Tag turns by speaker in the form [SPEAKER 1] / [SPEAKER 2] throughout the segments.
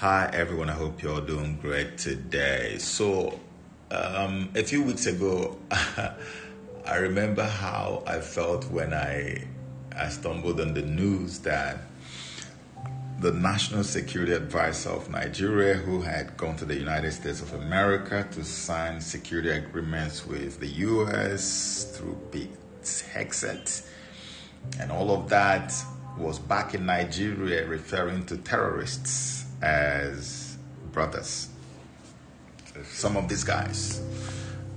[SPEAKER 1] Hi everyone, I hope you're doing great today. So, a few weeks ago, I remember how I felt when I stumbled on the news that the National Security Advisor of Nigeria, who had gone to the United States of America to sign security agreements with the US through big Hexet, and all of that was back in Nigeria referring to terrorists as brothers. Some of these guys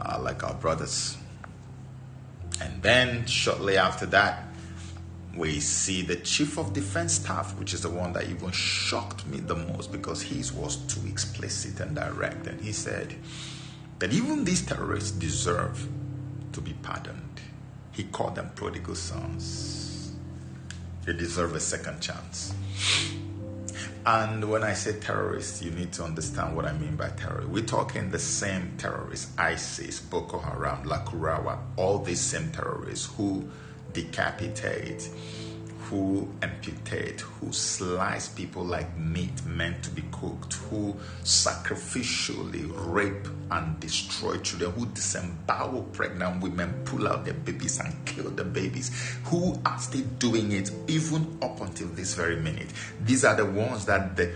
[SPEAKER 1] are like our brothers. And then shortly after that, we see the Chief of Defense Staff, which is the one that even shocked me the most because his was too explicit and direct. And he said that even these terrorists deserve to be pardoned. He called them prodigal sons. They deserve a second chance. And when I say terrorists, you need to understand what I mean by terrorists. We're talking the same terrorists, ISIS, Boko Haram, Lakurawa, all these same terrorists who decapitate, who amputate, who slice people like meat meant to be cooked, who sacrificially rape and destroy children, who disembowel pregnant women, pull out their babies and kill the babies, who are still doing it even up until this very minute. These are the ones that the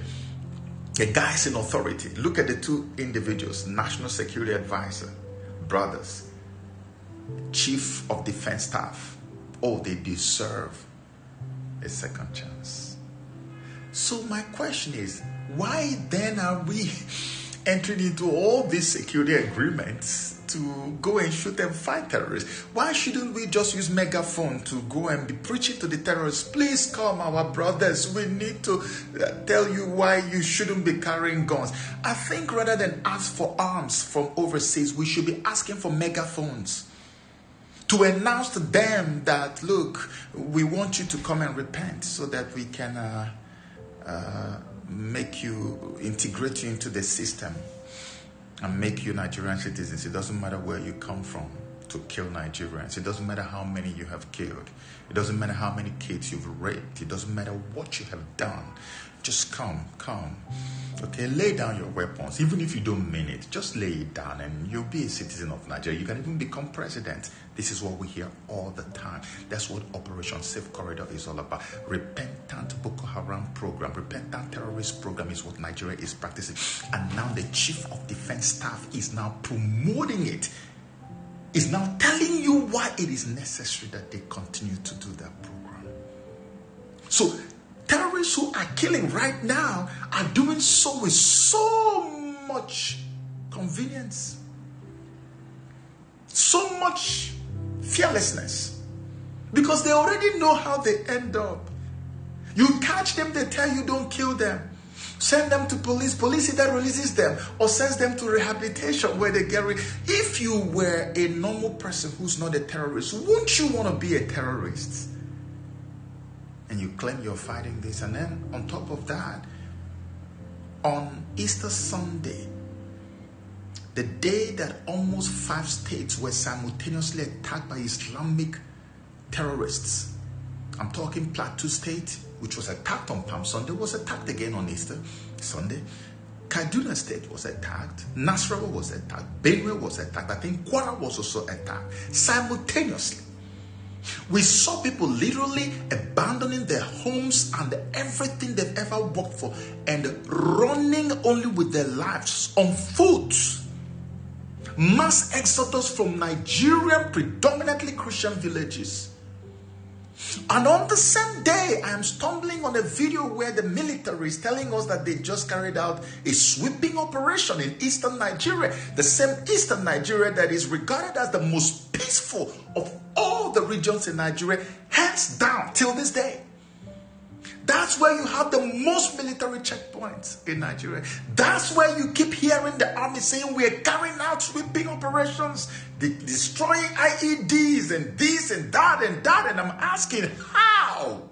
[SPEAKER 1] guys in authority, look at the two individuals, National Security Advisor, brothers, Chief of Defense Staff. Oh, they deserve a second chance. So my question is, why then are we entering into all these security agreements to go and shoot and fight terrorists? Why shouldn't we just use megaphone to go and be preaching to the terrorists? Please come, our brothers. We need to tell you why you shouldn't be carrying guns. I think rather than ask for arms from overseas, we should be asking for megaphones to announce to them that, look, we want you to come and repent so that we can integrate you into the system and make you Nigerian citizens. It doesn't matter where you come from to kill Nigerians. It doesn't matter how many you have killed. It doesn't matter how many kids you've raped. It doesn't matter what you have done. Just come. Okay, lay down your weapons. Even if you don't mean it, just lay it down and you'll be a citizen of Nigeria. You can even become president. This is what we hear all the time. That's what Operation Safe Corridor is all about. Repentant Boko Haram program, repentant terrorist program is what Nigeria is practicing. And now the Chief of Defense Staff is now promoting it. Is now telling you why it is necessary that they continue to do that program. So terrorists who are killing right now are doing so with so much convenience, so much fearlessness, because they already know how they end up. You catch them, they tell you don't kill them. Send them to police. Police either releases them or sends them to rehabilitation where they get If you were a normal person who's not a terrorist, wouldn't you want to be a terrorist? And you claim you're fighting this. And then on top of that, on Easter Sunday, the day that almost 5 states were simultaneously attacked by Islamic terrorists. I'm talking Plateau State, which was attacked on Palm Sunday, was attacked again on Easter Sunday. Kaduna State was attacked. Nasarawa was attacked. Benue was attacked. I think Kwara was also attacked simultaneously. We saw people literally abandoning their homes and everything they've ever worked for and running only with their lives on foot. Mass exodus from Nigerian predominantly Christian villages. And on the same day, I am stumbling on a video where the military is telling us that they just carried out a sweeping operation in eastern Nigeria. The same eastern Nigeria that is regarded as the most peaceful of all the regions in Nigeria, hands down till this day. That's where you have the most military checkpoints in Nigeria. That's where you keep hearing the army saying we are carrying out sweeping operations, destroying IEDs and this and that and that. And I'm asking, how?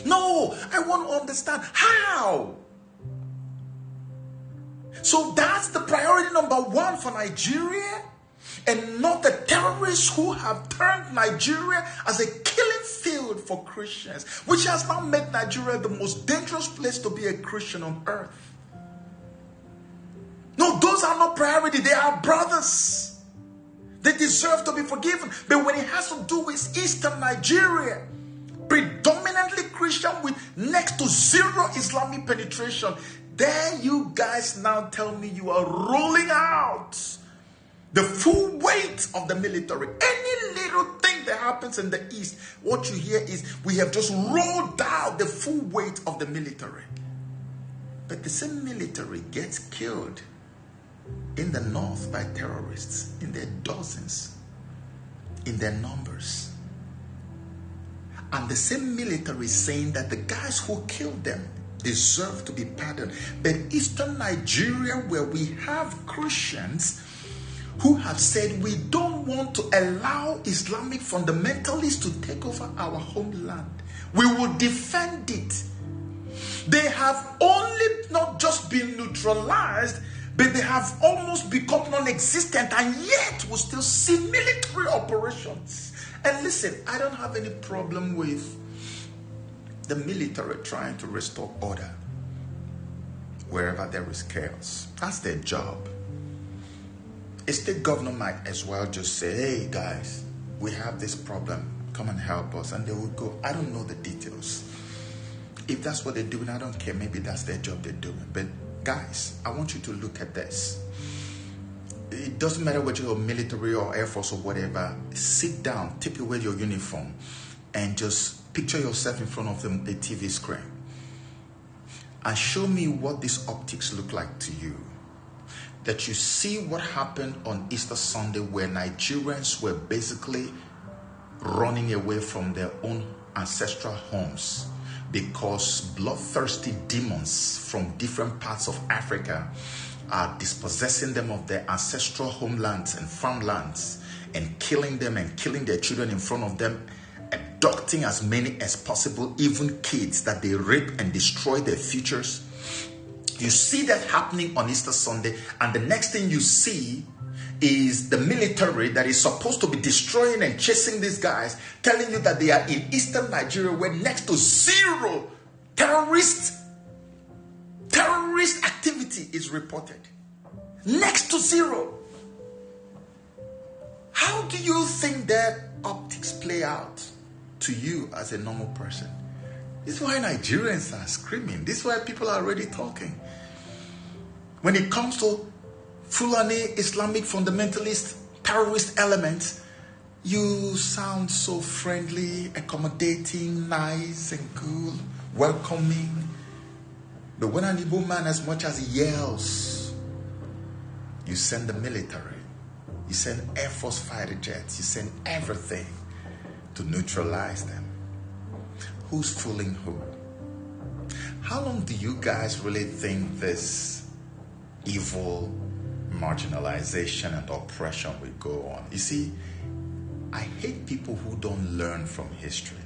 [SPEAKER 1] No, I want to understand how. So that's the priority number one for Nigeria, and not the terrorists who have turned Nigeria as a killing field for Christians, which has now made Nigeria the most dangerous place to be a Christian on earth. No, those are not priority. They are brothers. They deserve to be forgiven. But when it has to do with Eastern Nigeria, predominantly Christian with next to zero Islamic penetration, there you guys now tell me you are rolling out the full weight of the military. Any little thing that happens in the East, what you hear is we have just rolled out the full weight of the military. But the same military gets killed in the north by terrorists in their dozens, in their numbers. And the same military is saying that the guys who killed them deserve to be pardoned. But Eastern Nigeria, where we have Christians who have said we don't want to allow Islamic fundamentalists to take over our homeland, we will defend it. They have only not just been neutralized, but they have almost become non-existent, and yet we still see military operations. And listen, I don't have any problem with the military trying to restore order wherever there is chaos. That's their job. A state governor might as well just say, hey guys, we have this problem, come and help us. And they will go, I don't know the details. If that's what they're doing, I don't care. Maybe that's their job they're doing. But guys, I want you to look at this. It doesn't matter whether you're military or Air Force or whatever. Sit down, take away your uniform, and just picture yourself in front of a TV screen. And show me what these optics look like to you. That you see what happened on Easter Sunday, where Nigerians were basically running away from their own ancestral homes because bloodthirsty demons from different parts of Africa are dispossessing them of their ancestral homelands and farmlands and killing them and killing their children in front of them, abducting as many as possible, even kids that they rape and destroy their futures. You see that happening on Easter Sunday, and the next thing you see is the military that is supposed to be destroying and chasing these guys, telling you that they are in Eastern Nigeria, where next to zero terrorist activity is reported. Next to zero. How do you think that optics play out to you as a normal person? This is why Nigerians are screaming. This is why people are already talking. When it comes to Fulani Islamic fundamentalist terrorist elements, you sound so friendly, accommodating, nice and cool, welcoming. But when an Igbo man as much as he yells, you send the military, you send Air Force fighter jets, you send everything to neutralize them. Who's fooling who? How long do you guys really think this evil marginalization and oppression will go on? You see, I hate people who don't learn from history.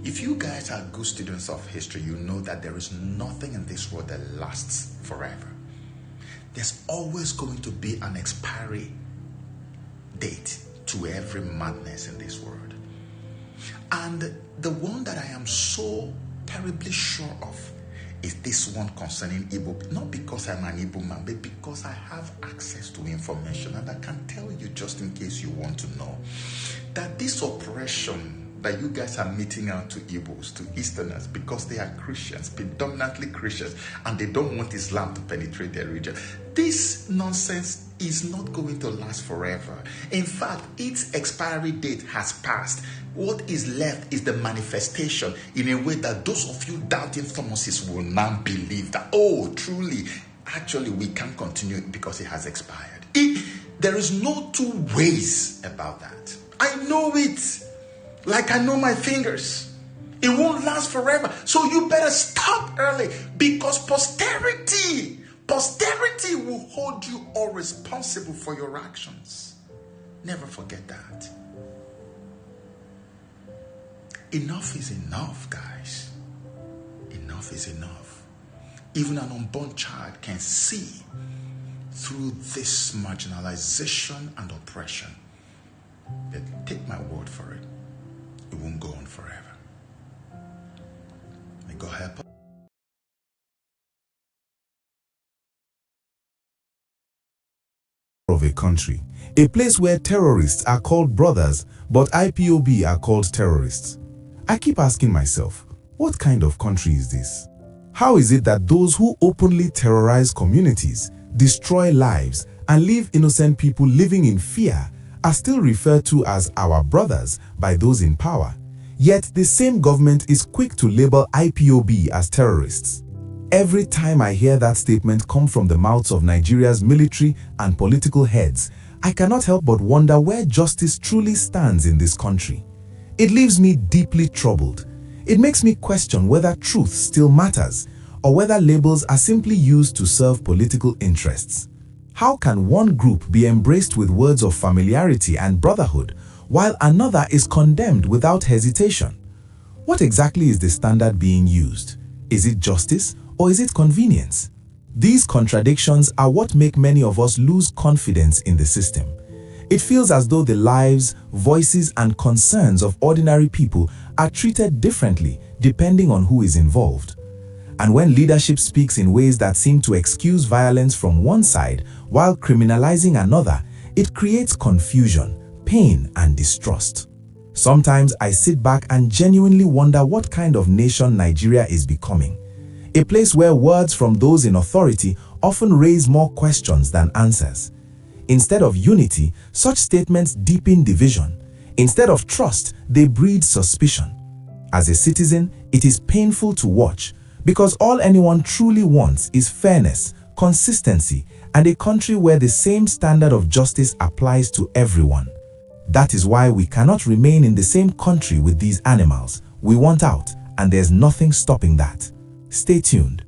[SPEAKER 1] If you guys are good students of history, you know that there is nothing in this world that lasts forever. There's always going to be an expiry date to every madness in this world. And the one that I am so terribly sure of is this one concerning Igbo. Not because I'm an Igbo man, but because I have access to information, and I can tell you, just in case you want to know, that this oppression that you guys are meeting out to Igbos, to Easterners, because they are Christians, predominantly Christians, and they don't want Islam to penetrate their region. This nonsense is not going to last forever. In fact, its expiry date has passed. What is left is the manifestation in a way that those of you doubting Thomases will now believe that, oh, truly, actually, we can't continue because it has expired. There is no two ways about that. I know it. Like I know my fingers. It won't last forever. So you better stop early, because posterity will hold you all responsible for your actions. Never forget that. Enough is enough, guys. Enough is enough. Even an unborn child can see through this marginalization and oppression. But take my word for it. It won't go on forever. God help us.
[SPEAKER 2] Of a country, a place where terrorists are called brothers, but IPOB are called terrorists. I keep asking myself, what kind of country is this? How is it that those who openly terrorize communities, destroy lives, and leave innocent people living in fear are still referred to as our brothers by those in power? Yet the same government is quick to label IPOB as terrorists. Every time I hear that statement come from the mouths of Nigeria's military and political heads, I cannot help but wonder where justice truly stands in this country. It leaves me deeply troubled. It makes me question whether truth still matters, or whether labels are simply used to serve political interests. How can one group be embraced with words of familiarity and brotherhood, while another is condemned without hesitation? What exactly is the standard being used? Is it justice, or is it convenience? These contradictions are what make many of us lose confidence in the system. It feels as though the lives, voices, and concerns of ordinary people are treated differently depending on who is involved. And when leadership speaks in ways that seem to excuse violence from one side while criminalizing another, it creates confusion, pain, and distrust. Sometimes I sit back and genuinely wonder what kind of nation Nigeria is becoming. A place where words from those in authority often raise more questions than answers. Instead of unity, such statements deepen division. Instead of trust, they breed suspicion. As a citizen, it is painful to watch, because all anyone truly wants is fairness, consistency, and a country where the same standard of justice applies to everyone. That is why we cannot remain in the same country with these animals. We want out, and there's nothing stopping that. Stay tuned.